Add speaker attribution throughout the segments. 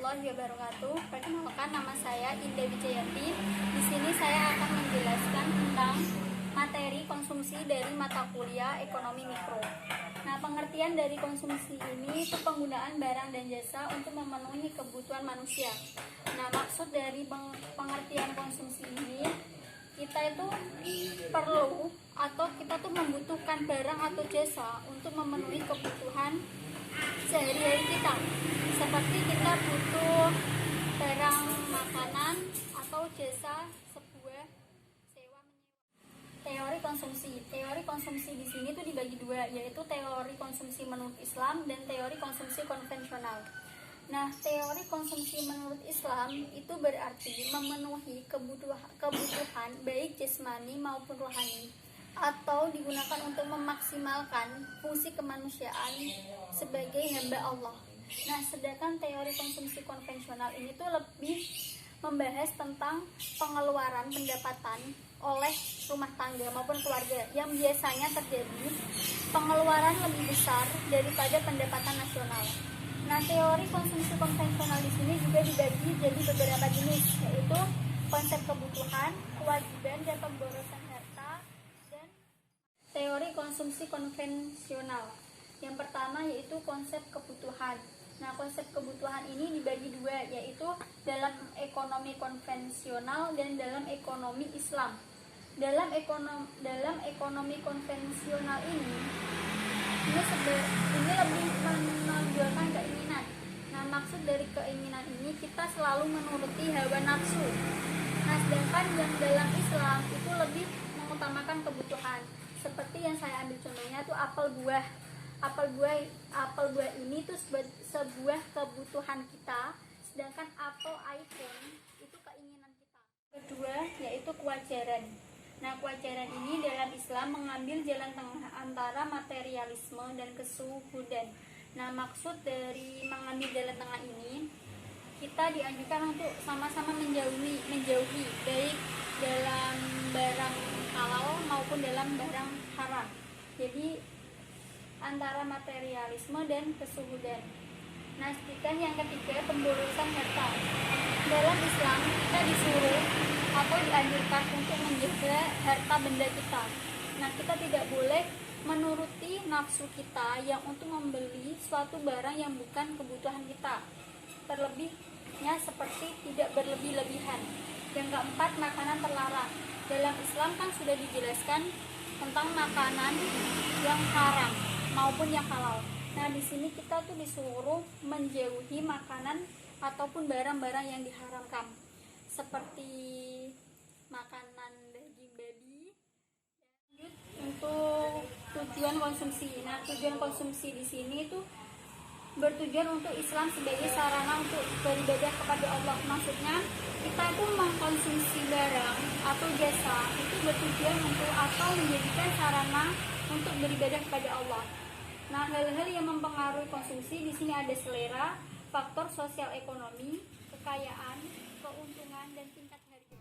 Speaker 1: warahmatullahi wabarakatuh. Perkenalkan, nama saya Indah Wijayanti. Di sini saya akan menjelaskan tentang materi konsumsi dari mata kuliah Ekonomi Mikro. Nah, pengertian dari konsumsi ini itu penggunaan barang dan jasa untuk memenuhi kebutuhan manusia. Nah, maksud dari pengertian konsumsi ini, kita itu perlu atau kita tuh membutuhkan barang atau jasa untuk memenuhi kebutuhan sehari-hari kita, seperti kita butuh barang makanan atau jasa sebuah sewa menyewa. Teori konsumsi di sini tuh dibagi dua, yaitu teori konsumsi menurut Islam dan teori konsumsi konvensional. Nah, teori konsumsi menurut Islam itu berarti memenuhi kebutuhan baik jasmani maupun rohani, atau digunakan untuk memaksimalkan fungsi kemanusiaan sebagai hamba Allah. Nah, sedangkan teori konsumsi konvensional ini tuh lebih membahas tentang pengeluaran pendapatan oleh rumah tangga maupun keluarga yang biasanya terjadi pengeluaran lebih besar daripada pendapatan nasional. Nah, teori konsumsi konvensional di sini juga dibagi jadi beberapa jenis, yaitu konsep kebutuhan, kewajiban, dan pemborosan harta. Teori konsumsi konvensional. Yang pertama yaitu konsep kebutuhan. Nah, konsep kebutuhan ini dibagi dua, yaitu dalam ekonomi konvensional dan dalam ekonomi Islam. Dalam ekonomi konvensional ini lebih menonjolkan keinginan. Nah, maksud dari keinginan ini kita selalu menuruti hawa nafsu. Nah, sedangkan yang dalam Islam itu lebih mengutamakan kebutuhan. Seperti yang saya ambil contohnya tuh apel buah ini tuh sebuah kebutuhan kita, sedangkan apel iPhone itu keinginan kita. Kedua yaitu kewajaran. Nah, kewajaran ini dalam Islam mengambil jalan tengah antara materialisme dan kesuhudan. Nah, maksud dari mengambil jalan tengah ini, kita dianjurkan untuk sama-sama menjauhi baik dalam barang halal maupun dalam barang haram. Jadi antara materialisme dan kesuhudan. Nah, sedangkan yang ketiga pemborosan harta. Dalam Islam kita disuruh atau dianjurkan untuk menjaga harta benda kita. Nah, kita tidak boleh menuruti nafsu kita yang untuk membeli suatu barang yang bukan kebutuhan kita. Terlebihnya seperti tidak berlebih-lebihan. Yang keempat, makanan terlarang. Dalam Islam kan sudah dijelaskan tentang makanan yang haram maupun yang halal. Nah, di sini kita tuh disuruh menjauhi makanan ataupun barang-barang yang diharamkan, seperti makanan daging babi. Untuk tujuan konsumsi. Nah, tujuan konsumsi di sini itu bertujuan untuk Islam sebagai sarana untuk beribadah kepada Allah. Maksudnya kita itu mengkonsumsi barang atau jasa itu bertujuan untuk atau menjadikan sarana untuk beribadah kepada Allah. Nah, hal-hal yang mempengaruhi konsumsi di sini ada selera, faktor sosial ekonomi, kekayaan, keuntungan, dan tingkat harga.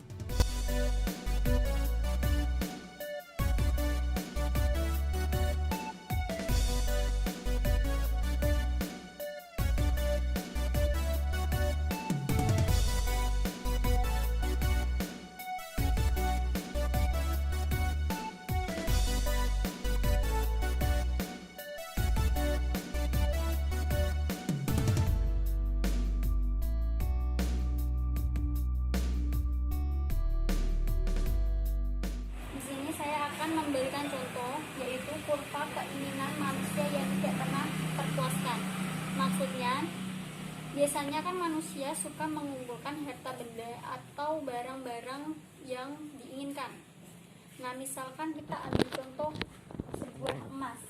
Speaker 1: Memberikan contoh, yaitu kurva keinginan manusia yang tidak pernah terpuaskan. Maksudnya, biasanya kan manusia suka mengumpulkan harta benda atau barang-barang yang diinginkan. Nah, misalkan kita ambil contoh sebuah emas.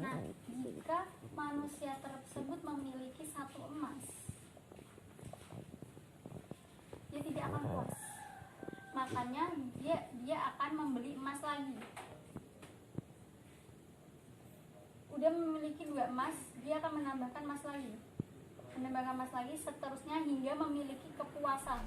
Speaker 1: Nah, jika manusia tersebut memiliki satu emas, dia tidak akan puas. Makanya dia akan membeli emas lagi. Udah memiliki 2 emas, dia akan menambahkan emas lagi, seterusnya hingga memiliki kepuasan.